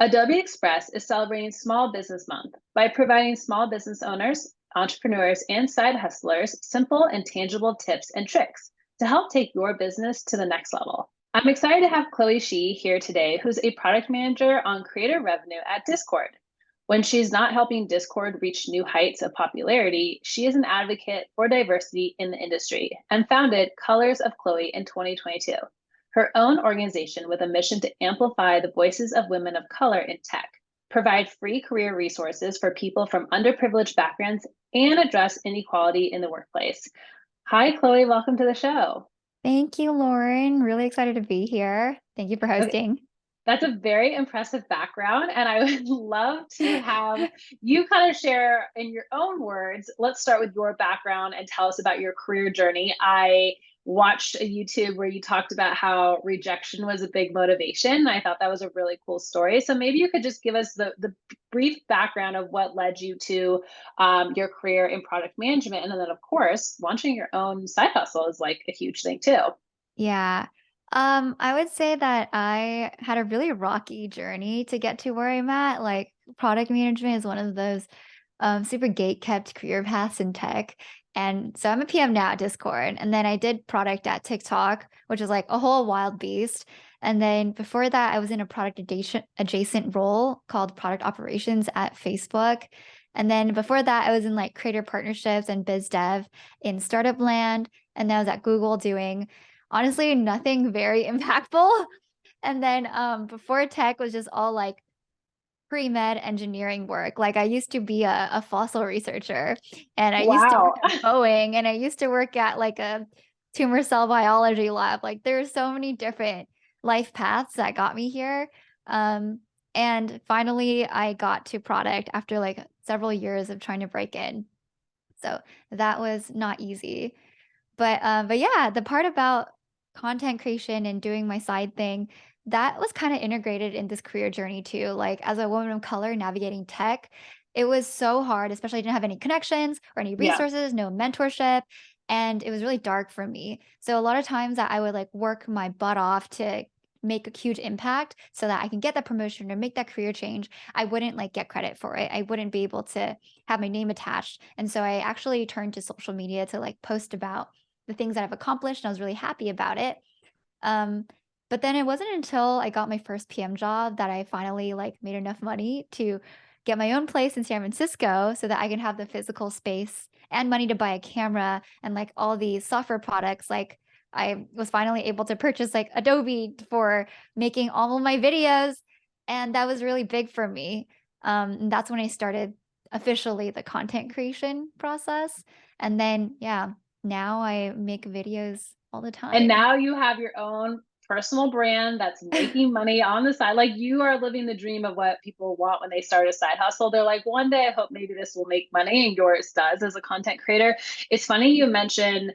Adobe Express is celebrating Small Business Month by providing small business owners, entrepreneurs, and side hustlers simple and tangible tips and tricks to help take your business to the next level. I'm excited to have Chloe Shih here today, who's a product manager on creator revenue at Discord. When she's not helping Discord reach new heights of popularity, she is an advocate for diversity in the industry and founded Colors of Chloe in 2022, her own organization with a mission to amplify the voices of women of color in tech, provide free career resources for people from underprivileged backgrounds, and address inequality in the workplace. Hi, Chloe. Welcome to the show. Thank you, Lauren. Really excited to be here. Thank you for Okay, hosting. that's a very impressive background, and I would love to have you kind of share in your own words. Let's start with your background and tell us about your career journey. I watched a YouTube where you talked about how rejection was a big motivation. I thought that was a really cool story. So maybe you could just give us the brief background of what led you to your career in product management. And then, of course, launching your own side hustle is like a huge thing too. Yeah. I would say that I had a really rocky journey to get to where I'm at. Like product management is one of those super gate kept career paths in tech. And so I'm a PM now at Discord. And then I did product at TikTok, which is like a whole wild beast. And then before that, I was in a product adjacent role called product operations at Facebook. And then before that, I was in like creator partnerships and biz dev in startup land. And then I was at Google doing honestly nothing very impactful. And then before tech was just all like pre-med engineering work. Like I used to be a fossil researcher and I used to work Wow. at Boeing and I used to work at like a tumor cell biology lab. Like there's so many different life paths that got me here. Um, and finally I got to product after like several years of trying to break in. So that was not easy. But yeah, the part about content creation and doing my side thing, that was kind of integrated in this career journey too. Like as a woman of color navigating tech, it was so hard, especially I didn't have any connections or any Yeah. resources, no mentorship, and it was really dark for me. So a lot of times that I would like work my butt off to make a huge impact so that I can get that promotion or make that career change. I wouldn't like get credit for it. I wouldn't be able to have my name attached. And so I actually turned to social media to like post about the things that I've accomplished, and I was really happy about it. Um, but then it wasn't until I got my first PM job that I finally like made enough money to get my own place in San Francisco so that I can have the physical space and money to buy a camera and like all these software products. Like I was finally able to purchase like Adobe for making all of my videos. And that was really big for me. And that's when I started officially the content creation process. And then, yeah, now I make videos all the And time. now you have your own personal brand that's making money on the side. Like you are living the dream of what people want when they start a side hustle. They're like, one day I hope maybe this will make money, and yours does as a content creator. It's funny you mentioned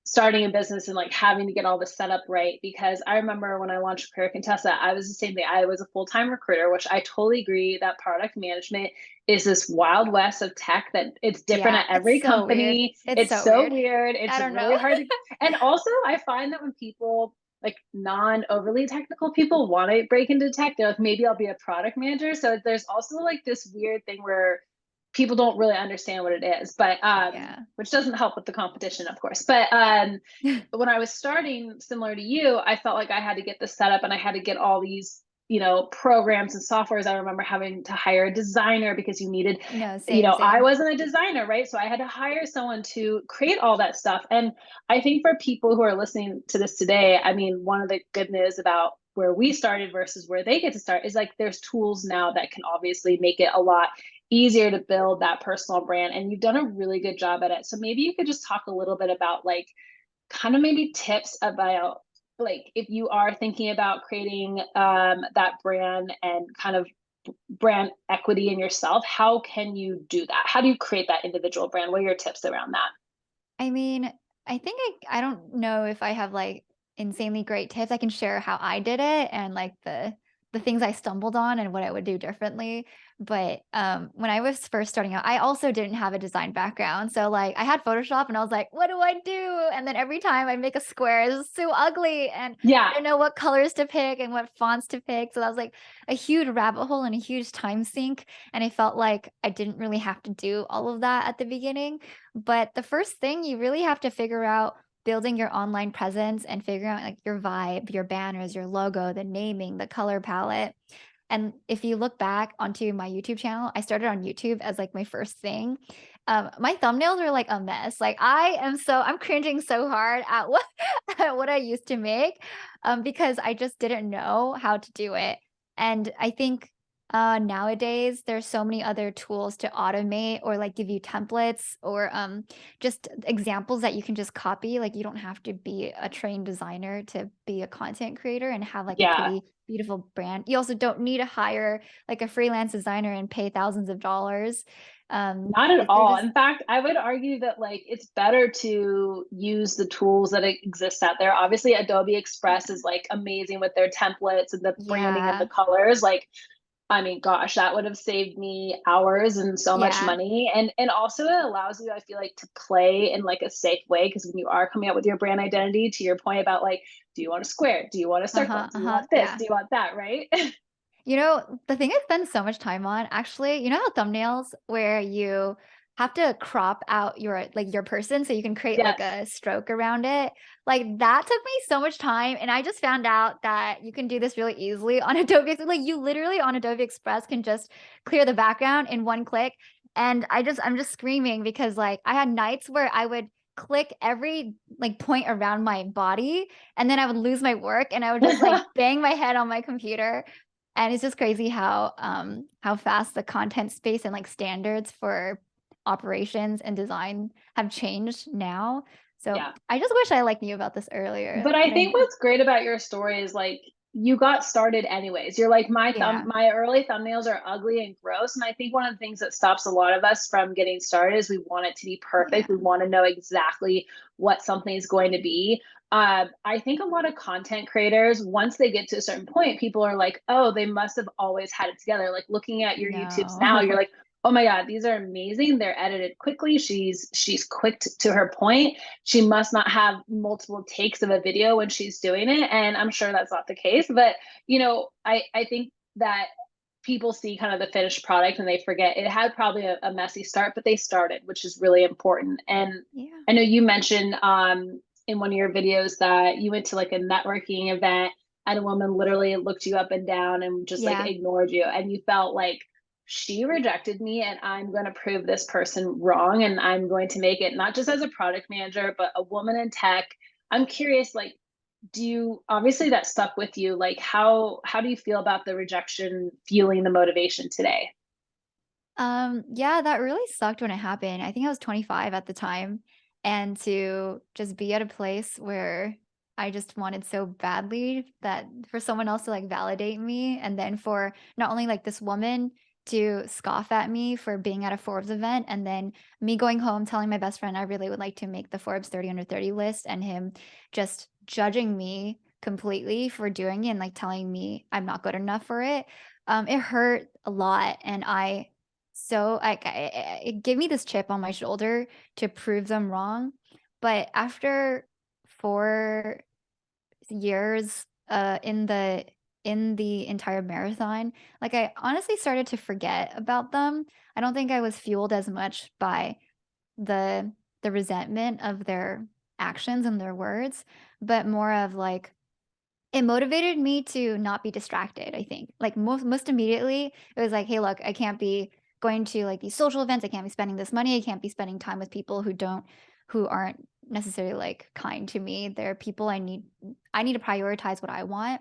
starting a business and like having to get all this set up right, because I remember when I launched Career Contessa, I was the same thing. I was a full-time recruiter, which I totally agree that product management is this wild west of tech that it's different Yeah, at it's every so weird. company. It's It's so so weird. weird. I It's don't really know. hard to, and also I find that when people like non overly technical people want to break into tech, they're like, maybe I'll be a product manager. So there's also like this weird thing where people don't really understand what it is, but Yeah. which doesn't help with the competition, of course. But when I was starting, similar to you, I felt like I had to get this set up and I had to get all these, programs and softwares. I remember having to hire a designer because you needed, No, same, I same. wasn't a designer, right? So I had to hire someone to create all that stuff. And I think for people who are listening to this today, I mean, one of the good news about where we started versus where they get to start is like there's tools now that can obviously make it a lot easier to build that personal brand. And you've done a really good job at it. So maybe you could just talk a little bit about like kind of maybe tips about like if you are thinking about creating that brand and kind of brand equity in yourself, how can you do that? How do you create that individual brand? What are your tips around that? I mean, I think I don't know if I have like insanely great tips. I can share how I did it and like the the things I stumbled on and what I would do differently. But, when I was first starting out, I also didn't have a design background. So, like, I had Photoshop and I was like, "What do I do?" And then every time I make a square, it's so ugly, and I Yeah. don't know what colors to pick and what fonts to pick. So that was like a huge rabbit hole and a huge time sink. And I felt like I didn't really have to do all of that at the beginning. But the first thing you really have to figure out building your online presence and figuring out like your vibe, your banners, your logo, the naming, the color palette. And if you look back onto my YouTube channel, I started on YouTube as like my first thing. My thumbnails are like a mess. Like I'm cringing so hard at what at what I used to make, because I just didn't know how to do it. And I think nowadays there's so many other tools to automate or like give you templates or just examples that you can just copy. Like you don't have to be a trained designer to be a content creator and have like a Yeah. pretty beautiful brand. You also don't need to hire like a freelance designer and pay thousands of dollars. Not at They're all. just In fact, I would argue that like it's better to use the tools that exist out there. Obviously, Adobe Express yeah. is like amazing with their templates and the branding and the Yeah. colors. Like, I mean, gosh, that would have saved me hours and so much Yeah. money. And also it allows you, I feel like, to play in like a safe way. Because when you are coming up with your brand identity, to your point about like, do you want a square? Do you want a circle? Uh-huh. Do you Uh-huh. want this? Yeah. Do you want that? Right? You know, the thing I spend so much time on, actually, you know how thumbnails where you have to crop out your like your person so you can create like Yes. a stroke around it? Like that took me so much time and I just found out that you can do this really easily on Adobe like you literally on Adobe Express can just clear the background in one click. And I'm just screaming because like I had nights where I would click every like point around my body and then I would lose my work and I would just like bang my head on my computer and it's just crazy how fast the content space and, like, standards for operations and design have changed now. So, Yeah. I just wish I, like, knew about this earlier, But I but I think what's great about your story is like you got started anyways. You're like yeah, my early thumbnails are ugly and gross, and I think one of the things that stops a lot of us from getting started is we want it to be yeah, perfect. We want to know exactly what something is going to be. I think a lot of content creators, once they get to a certain point, people are like, "Oh, they must have always had it together." Like looking at your YouTubes now, you're no. like, "Oh my God, these are amazing. They're edited quickly. She's quick to her point. She must not have multiple takes of a video when she's doing it." And I'm sure that's not the case, but I think that people see kind of the finished product and they forget it had probably a messy start, but they started, which is really important. And Yeah, I know you mentioned in one of your videos that you went to like a networking event and a woman literally looked you up and down and just like yeah. ignored you, and you felt like she rejected me and I'm going to prove this person wrong, and I'm going to make it not just as a product manager but a woman in tech. I'm curious, like, do you, obviously that stuck with you, like how do you feel about the rejection fueling the motivation today? Yeah, that really sucked when it happened. I think I was 25 at the time, and to just be at a place where I just wanted so badly that for someone else to like validate me, and then for not only like this woman to scoff at me for being at a Forbes event, and then me going home telling my best friend I really would like to make the Forbes 30 under 30 list, and him just judging me completely for doing it and like telling me I'm not good enough for it. It hurt a lot, and it gave me this chip on my shoulder to prove them wrong, but after 4 years, in the entire marathon, like, I honestly started to forget about them. I don't think I was fueled as much by the resentment of their actions and their words, but more of, like, it motivated me to not be distracted, I think. Like, most immediately, it was like, "Hey, look, I can't be going to, like, these social events, I can't be spending this money, I can't be spending time with people who aren't necessarily, like, kind to me. They're people I need to prioritize what I want."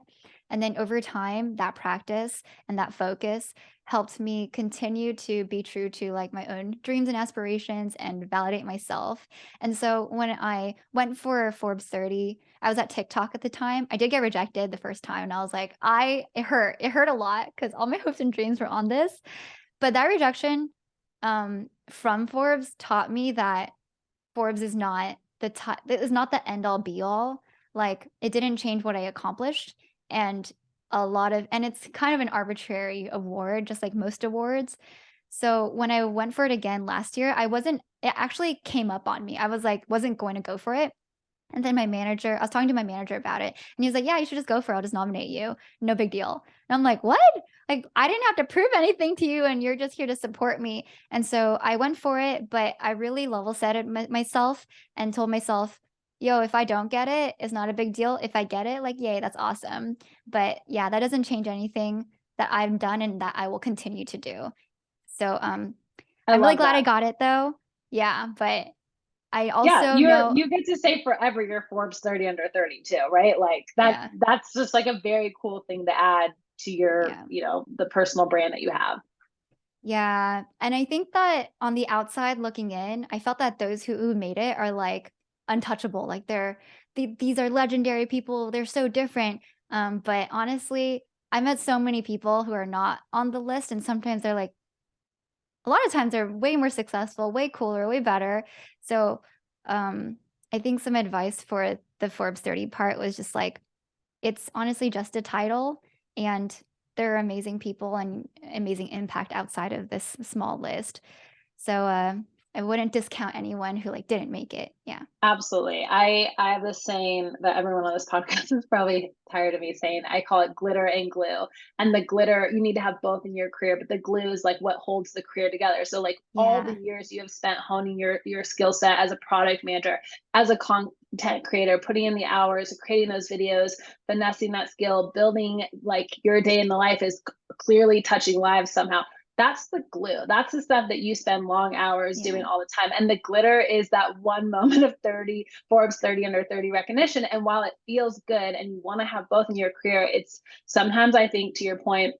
And then over time, that practice and that focus helped me continue to be true to, like, my own dreams and aspirations and validate myself. And so when I went for Forbes 30, I was at TikTok at the time. I did get rejected the first time, and I was like, I it hurt. It hurt a lot because all my hopes and dreams were on this. But that rejection, from Forbes taught me that Forbes is not it is not the end all be all. Like, it didn't change what I accomplished, and a lot of, and it's kind of an arbitrary award, just like most awards. So when I went for it again last year, it actually came up on me. I was like, wasn't going to go for it. And then I was talking to my manager about it, and he was like, "Yeah, you should just go for it. I'll just nominate you. No big deal." And I'm like, "What? Like, I didn't have to prove anything to you, and you're just here to support me." And so I went for it, but I really level set it myself and told myself, "Yo, if I don't get it, it's not a big deal. If I get it, like, yay, that's awesome." But yeah, that doesn't change anything that I've done and that I will continue to do. So, I I'm really love glad I that. got it though. Yeah, but I Yeah, also know, you get to say forever you're Forbes 30 under 30 too, right? Like yeah, that's just like a very cool thing to add to your, yeah. the personal brand that you have. Yeah, and I think that on the outside looking in, I felt that those who made it are, like, untouchable, like, these are legendary people, they're so different, but honestly, I met so many people who are not on the list, and sometimes they're, like, a lot of times they're way more successful, way cooler, way better, so, um, I think some advice for the Forbes 30 part was just, like, it's honestly just a title, and there are amazing people and amazing impact outside of this small list. So, I wouldn't discount anyone who, like, didn't make it. Yeah. Absolutely. I have this saying that everyone on this podcast is probably tired of me saying. I call it glitter and glue. And the glitter, you need to have both in your career, but the glue is like what holds the career together. So like all the Yeah. years you have spent honing your skill set as a product manager, as a content creator, putting in the hours, creating those videos, finessing that skill, building like your day in the life is clearly touching lives somehow. That's the glue. That's the stuff that you spend long hours doing Yeah. all the time. And the glitter is that one moment of 30 Forbes 30 under 30 recognition. And while it feels good and you want to have both in your career, it's sometimes I think to your point,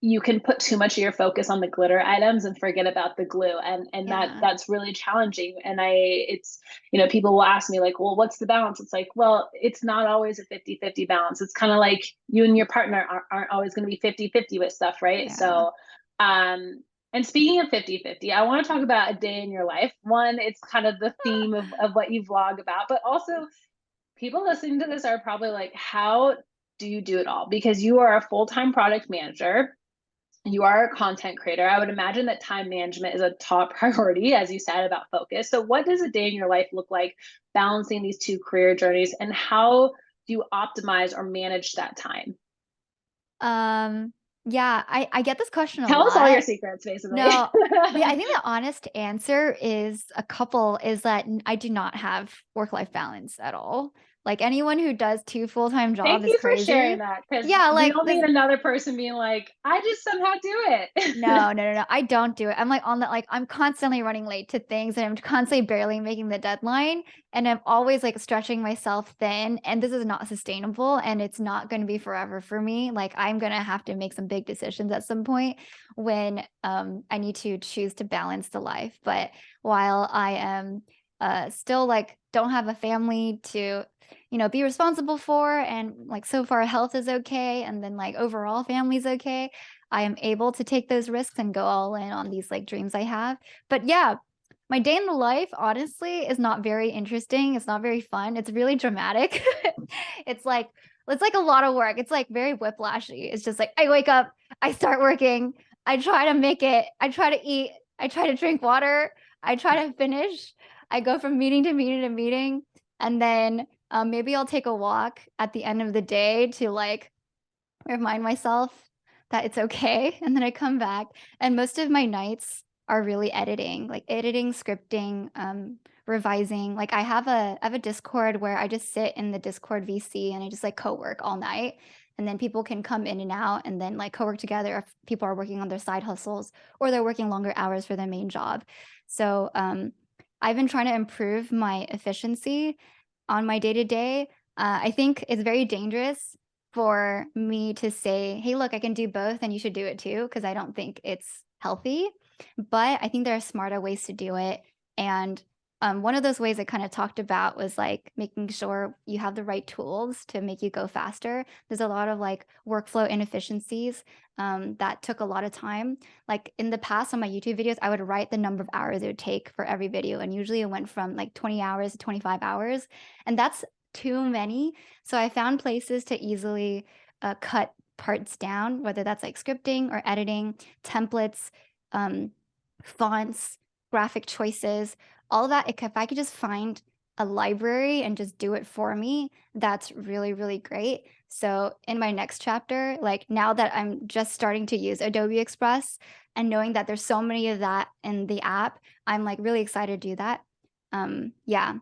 you can put too much of your focus on the glitter items and forget about the glue. And Yeah. that's really challenging. And it's, people will ask me like, well, what's the balance? It's like, well, it's not always a 50-50 balance. It's kind of like you and your partner aren't always going to be 50-50 with stuff, right? Yeah. So and speaking of 50-50, I want to talk about a day in your life. One, it's kind of the theme of what you vlog about, but also people listening to this are probably like, how do you do it all? Because you are a full-time product manager, you are a content creator. I would imagine that time management is a top priority, as you said about focus. So, what does a day in your life look like balancing these two career journeys, and how do you optimize or manage that time? Um, yeah, I get this question a Tell us all your lot. secrets, basically. No, I think the honest answer is that I do not have work-life balance at all. Like, anyone who does 2 full-time Thank job is you for sharing crazy. that, because Yeah, we like, don't this need another person being like, I just somehow do it. No, no, no, no, I don't do it. I'm, like, on the like, I'm constantly running late to things, and I'm constantly barely making the deadline, and I'm always, like, stretching myself thin, and this is not sustainable, and it's not gonna be forever for me. Like, I'm gonna have to make some big decisions at some point when, I need to choose to balance the life, but while I am, still, like, don't have a family to, be responsible for, and, like, so far health is okay, and then, like, overall family's okay, I am able to take those risks and go all in on these, like, dreams I have. But yeah, my day in the life, honestly, is not very interesting, it's not very fun, it's really dramatic. It's like it's like a lot of work, it's, like, very whiplashy. It's just like, I wake up, I start working, I try to make it, I try to eat, I try to drink water, I try to finish, I go from meeting to meeting to meeting, and then, maybe I'll take a walk at the end of the day to, like, remind myself that it's okay, and then I come back, and most of my nights are really editing, scripting, revising. Like, I have a Discord where I just sit in the Discord VC and I just, like, co-work all night, and then people can come in and out and then, like, co-work together if people are working on their side hustles or they're working longer hours for their main job. So, I've been trying to improve my efficiency on my day-to-day. I think it's very dangerous for me to say, "Hey, look, I can do both and you should do it too," because I don't think it's healthy, but I think there are smarter ways to do it, and, one of those ways I kinda talked about was, like, making sure you have the right tools to make you go faster. There's a lot of, like, workflow inefficiencies, that took a lot of time. Like, in the past on my YouTube videos, I would write the number of hours it would take for every video, and usually it went from, like, 20 hours to 25 hours, and that's too many, so I found places to easily, cut parts down, whether that's like scripting or editing, templates, um, fonts, graphic choices, all of that. If I could just find a library and just do it for me, that's really, really great. So in my next chapter, like now that I'm just starting to use Adobe Express and knowing that there's so many of that in the app, I'm like really excited to do that. Yeah.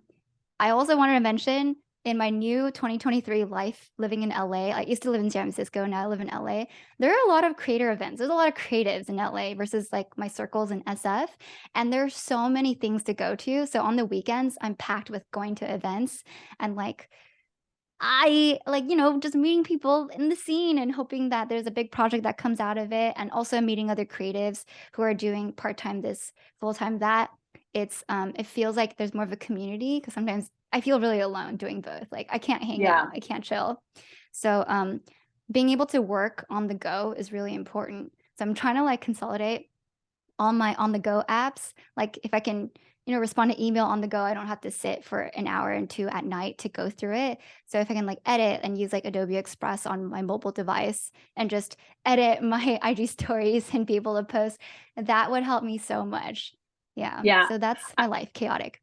I also wanted to mention in my new 2023 life living in LA, I used to live in San Francisco, now I live in LA. There are a lot of creator events. There's a lot of creatives in LA versus like my circles in SF. And there's so many things to go to. So on the weekends, I'm packed with going to events and like I like, just meeting people in the scene and hoping that there's a big project that comes out of it, and also meeting other creatives who are doing part-time this, full-time that. It feels like there's more of a community because sometimes I feel really alone doing both. Like I can't hang Yeah. out, I can't chill. So, being able to work on the go is really important. So I'm trying to like consolidate all my on the go apps. Like if I can, respond to email on the go, I don't have to sit for an hour and two at night to go through it. So if I can like edit and use like Adobe Express on my mobile device and just edit my IG stories and be able to post, that would help me so much. Yeah. Yeah. So that's my life, chaotic.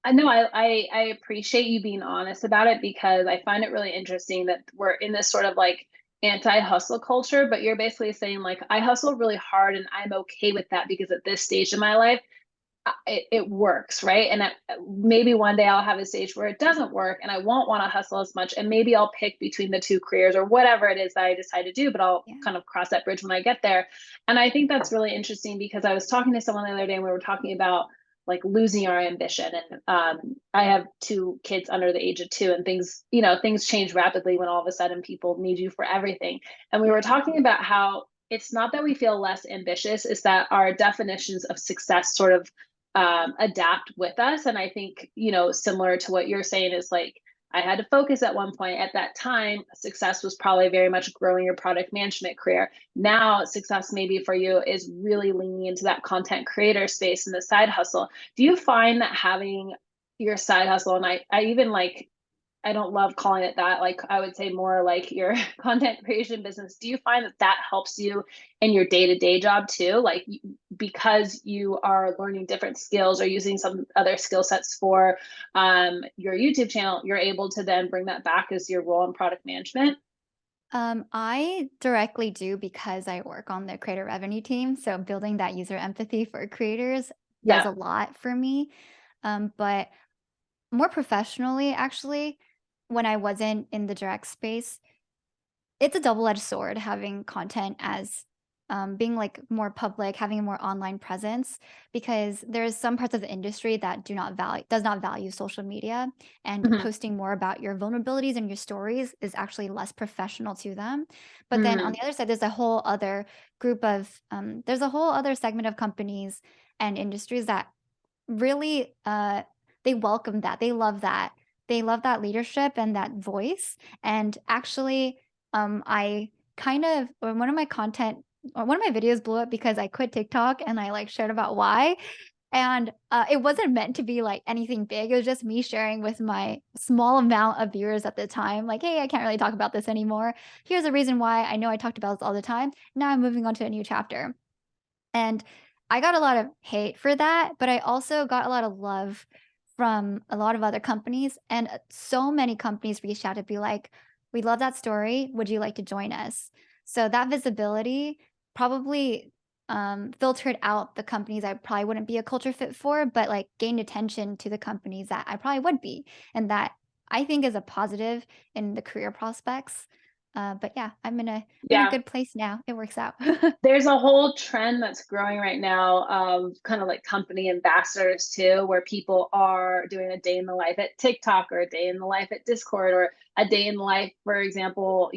I know I appreciate you being honest about it, because I find it really interesting that we're in this sort of like anti-hustle culture, but you're basically saying like I hustle really hard and I'm okay with that because at this stage in my life it works, right? And maybe one day I'll have a stage where it doesn't work and I won't want to hustle as much, and maybe I'll pick between the two careers or whatever it is that I decide to do, but I'll Yeah. kind of cross that bridge when I get there. And I think that's really interesting because I was talking to someone the other day and we were talking about like losing our ambition. And I have two kids under the age of 2, and things change rapidly when all of a sudden people need you for everything. And we were talking about how it's not that we feel less ambitious, it's that our definitions of success sort of adapt with us. And I think, similar to what you're saying is like, I had to focus at one point. At that time, success was probably very much growing your product management career. Now, success maybe for you is really leaning into that content creator space and the side hustle. Do you find that having your side hustle, and I even like, I don't love calling it that. Like I would say more like your content creation business. Do you find that that helps you in your day-to-day job too? Like because you are learning different skills or using some other skill sets for your YouTube channel, you're able to then bring that back as your role in product management? I directly do because I work on the creator revenue team. So building that user empathy for creators does Yeah. a lot for me. But more professionally, actually, when I wasn't in the direct space, it's a double-edged sword having content as being like more public, having a more online presence, because there's some parts of the industry that does not value social media, and Hmm. posting more about your vulnerabilities and your stories is actually less professional to them. But then on Hmm. the other side, there's a whole other segment of companies and industries that really they welcome that. They love that. They love that leadership and that voice. And actually, I kind of one of my content or one of my videos blew up because I quit TikTok and I like shared about why. And it wasn't meant to be like anything big. It was just me sharing with my small amount of viewers at the time, like, hey, I can't really talk about this anymore. Here's a reason why I know I talked about this all the time. Now I'm moving on to a new chapter. And I got a lot of hate for that, but I also got a lot of love from a lot of other companies, and so many companies reached out to be like, "We love that story. Would you like to join us?" So that visibility probably filtered out the companies I probably wouldn't be a culture fit for, but like gained attention to the companies that I probably would be, and that I think is a positive in the career prospects. But yeah, I'm in a Yeah. good place now. It works out. There's a whole trend that's growing right now of kind of like company ambassadors too, where people are doing a day in the life at TikTok or a day in the life at Discord or a day in the life, for example,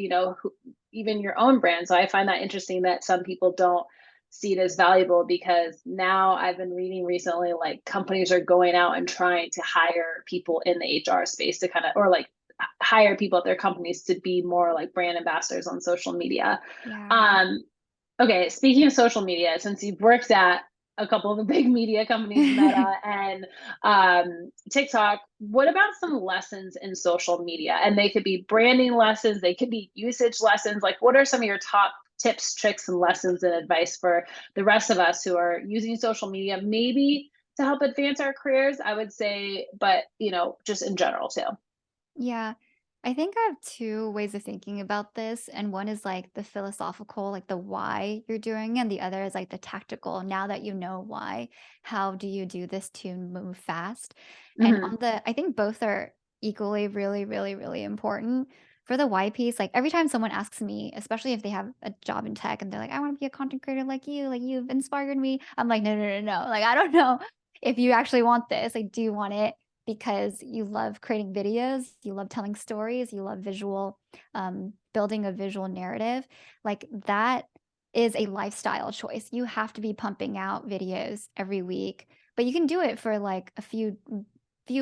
even your own brand. So I find that interesting that some people don't see it as valuable, because now I've been reading recently like companies are going out and trying to hire people in the HR space to kind of, or like hire people at their companies to be more like brand ambassadors on social media. Yeah. Um, Okay, speaking of social media, since you've worked at a couple of the big media companies, Meta and TikTok. What about some lessons in social media? And they could be branding lessons, they could be usage lessons. Like, what are some of your top tips, tricks, and lessons and advice for the rest of us who are using social media, maybe to help advance our careers, I would say, but just in general too. Yeah. I think I have two ways of thinking about this. And one is like the philosophical, like the why you're doing, it, and the other is like the tactical. Now that you know why, how do you do this to move fast? And Hmm. I think both are equally really, really, really important. For the why piece, like every time someone asks me, especially if they have a job in tech and they're like, I want to be a content creator like you've inspired me. I'm like, no, no, no, no. Like, I don't know if you actually want this. Like, do you want it because you love creating videos, you love telling stories, you love building a visual narrative, like that is a lifestyle choice. You have to be pumping out videos every week, but you can do it for like a few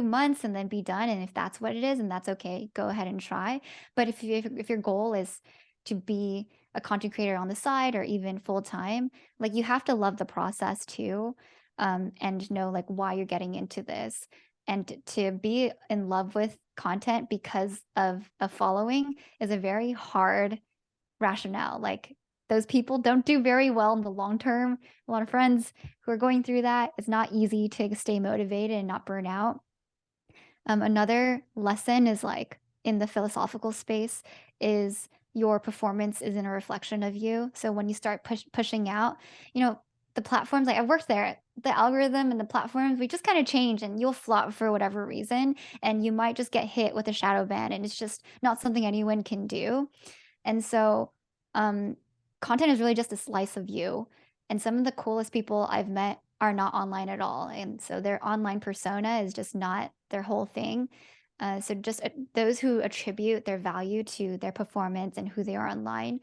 months and then be done. And if that's what it is, and that's okay, go ahead and try. But if your goal is to be a content creator on the side or even full time, like you have to love the process too, and know like why you're getting into this and to be in love with content because of a following is a very hard rationale. Like those people don't do very well in the long term. A lot of friends who are going through that, it's not easy to stay motivated and not burn out. Another lesson is like in the philosophical space is your performance isn't a reflection of you. So when you start pushing out, you know, the platforms, like I worked there, the algorithm and the platforms, we just kind of change and you'll flop for whatever reason. And you might just get hit with a shadow ban. And it's just not something anyone can do. And so, um, content is really just a slice of you. And some of the coolest people I've met are not online at all. And so their online persona is just not their whole thing. So just those who attribute their value to their performance and who they are online,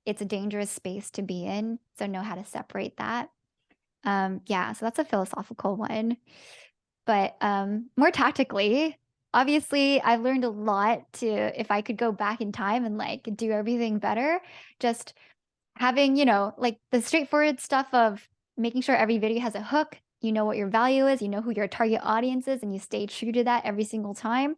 it's a dangerous space to be in. So know how to separate that. Yeah, so that's a philosophical one. But more tactically, obviously, I've learned a lot to if I could go back in time and like do everything better, just having, like the straightforward stuff of making sure every video has a hook, you know what your value is, you know who your target audience is, and you stay true to that every single time.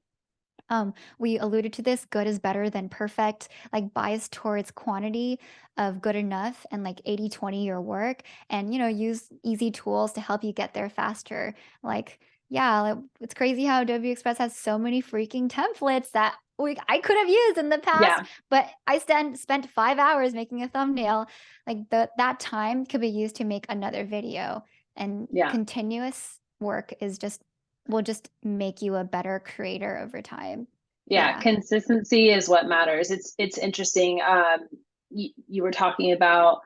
We alluded to this, good is better than perfect, like bias towards quantity of good enough and like 80/20 your work and use easy tools to help you get there faster. Like, yeah, like, it's crazy how Adobe Express has so many freaking templates that I could have used in the past, Yeah. but I spent 5 hours making a thumbnail. Like that time could be used to make another video and Yeah. continuous work is just will just make you a better creator over time. Yeah, Yeah. consistency is what matters. It's interesting. You were talking about,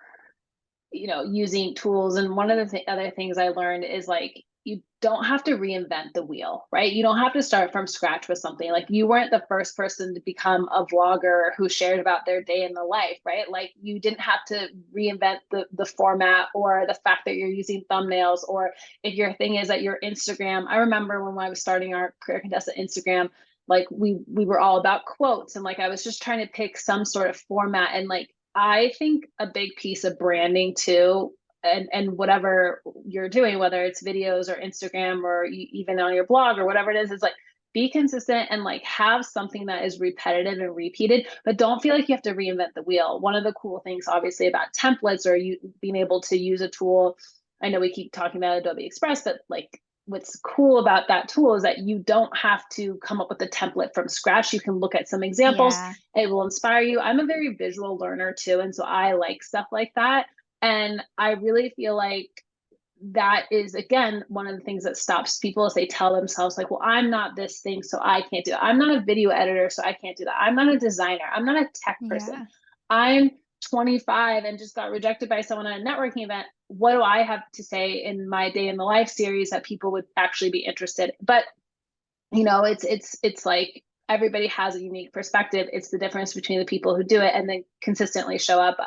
using tools, and one of the other things I learned is like you don't have to reinvent the wheel, right? You don't have to start from scratch with something. Like you weren't the first person to become a vlogger who shared about their day in the life, right? Like you didn't have to reinvent the format or the fact that you're using thumbnails, or if your thing is that your Instagram. I remember when I was starting our Career Contessa Instagram, like we were all about quotes, and like I was just trying to pick some sort of format. And like I think a big piece of branding too, and whatever you're doing, whether it's videos or Instagram or even on your blog or whatever it is like be consistent and like have something that is repetitive and repeated, but don't feel like you have to reinvent the wheel. One of the cool things obviously about templates or you being able to use a tool, I know we keep talking about Adobe Express, but like what's cool about that tool is that you don't have to come up with a template from scratch. You can look at some examples, Yeah. it will inspire you. I'm a very visual learner too, and so I like stuff like that. And I really feel like that is again one of the things that stops people is they tell themselves like, well, I'm not this thing, so I can't do it. I'm not a video editor, so I can't do that. I'm not a designer, I'm not a tech person. Yeah. I'm 25 and just got rejected by someone at a networking event. What do I have to say in my day in the life series that people would actually be interested? But it's like everybody has a unique perspective. It's the difference between the people who do it and then consistently show up.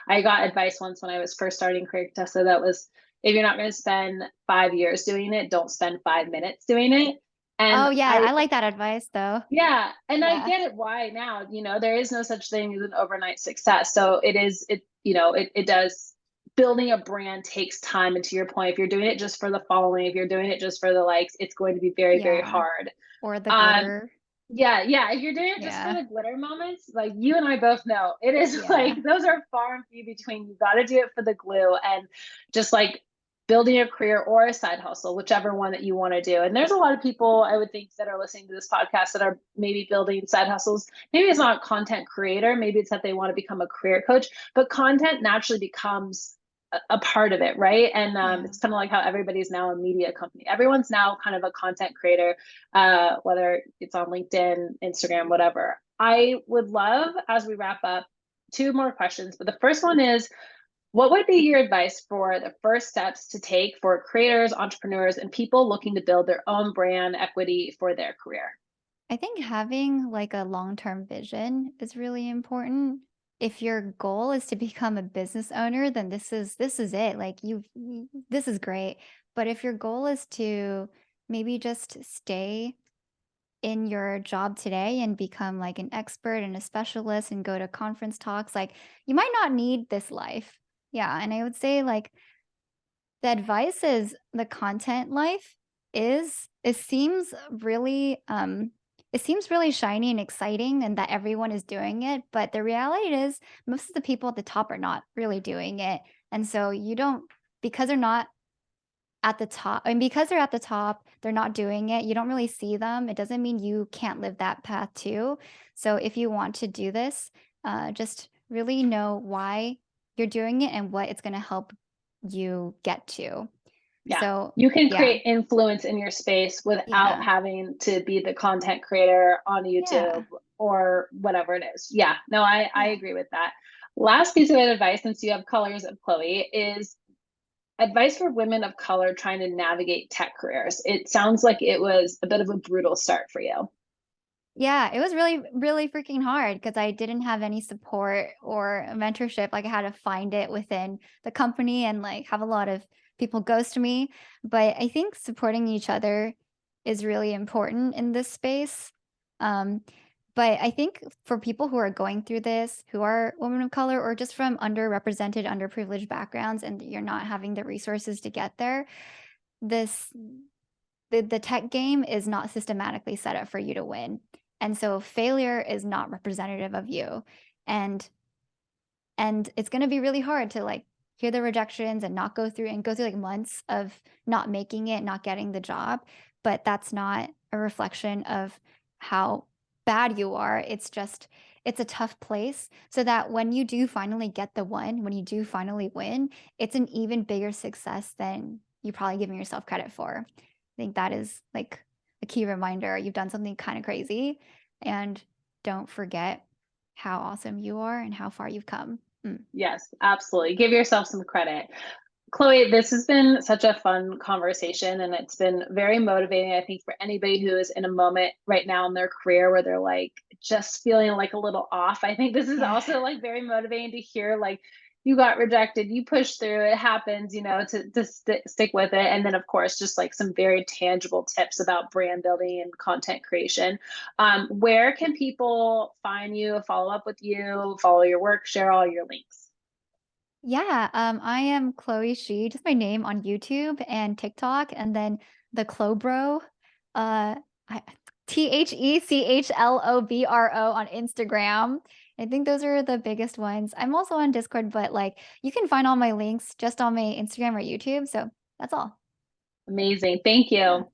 I got advice once when I was first starting Career Contessa that was, if you're not going to spend 5 years doing it, don't spend 5 minutes doing it. And Oh, yeah, I like that advice though. yeah, and I Yeah. get it why now. There is no such thing as an overnight success. So it is, it does building a brand takes time. And to your point, if you're doing it just for the following, if you're doing it just for the likes, it's going to be very, very Yeah. hard. Or the Um, glitter. yeah, yeah. If you're doing it just for Yeah. the glitter moments, like you and I both know, it is like Yeah. those are far and few between. You got to do it for the glue and just like building a career or a side hustle, whichever one that you want to do. And there's a lot of people I would think that are listening to this podcast that are maybe building side hustles. Maybe it's not content creator, maybe it's that they want to become a career coach, but content naturally becomes a part of it, right? And Yeah. it's kind of like how everybody's now a media company. Everyone's now kind of a content creator, whether it's on LinkedIn, Instagram, whatever. I would love, as we wrap up, two more questions. But the first one is, what would be your advice for the first steps to take for creators, entrepreneurs, and people looking to build their own brand equity for their career? I think having like a long-term vision is really important. If your goal is to become a business owner, then this is it. Like this is great. But if your goal is to maybe just stay in your job today and become like an expert and a specialist and go to conference talks, like you might not need this life. Yeah, and I would say like the advice is the content life is it seems really shiny and exciting and that everyone is doing it, but the reality is most of the people at the top are not really doing it. And so you don't because they're not at the top and because they're at the top, they're not doing it, you don't really see them. It doesn't mean you can't live that path too. So if you want to do this, just really know why you're doing it and what it's going to help you get to. Yeah. So, You can yeah. create influence in your space without Yeah. having to be the content creator on YouTube Yeah. or whatever it is. Yeah, no, I Yeah. agree with that. Last piece of advice, since you have colors of Chloe, is advice for women of color trying to navigate tech careers. It sounds like it was a bit of a brutal start for you. Yeah, it was really, really freaking hard because I didn't have any support or mentorship. Like I had to find it within the company and like have a lot of people ghost me. But I think supporting each other is really important in this space. Um, but I think for people who are going through this, who are women of color or just from underrepresented, underprivileged backgrounds, and you're not having the resources to get there, this the tech game is not systematically set up for you to win. And so failure is not representative of you. And it's going to be really hard to like hear the rejections and not go through like months of not making it, not getting the job, but that's not a reflection of how bad you are. It's just it's a tough place so that when you do finally get the one, when you do finally win, it's an even bigger success than you probably giving yourself credit for. I think that is like a key reminder. You've done something kind of crazy and don't forget how awesome you are and how far you've come. Mm. Yes, absolutely. Give yourself some credit. Chloe, this has been such a fun conversation and it's been very motivating, I think, for anybody who is in a moment right now in their career where they're like just feeling like a little off. I think this is Yeah. also like very motivating to hear like you got rejected, you pushed through, it happens, to stick with it. And then, of course, just like some very tangible tips about brand building and content creation. Where can people find you, follow up with you, follow your work, share all your links? Yeah, I am Chloe Shih, just my name on YouTube and TikTok, and then the Clobro, uh, I TheChlobro on Instagram. I think those are the biggest ones. I'm also on Discord, but like you can find all my links just on my Instagram or YouTube. So that's all. Amazing. Thank Yeah. you.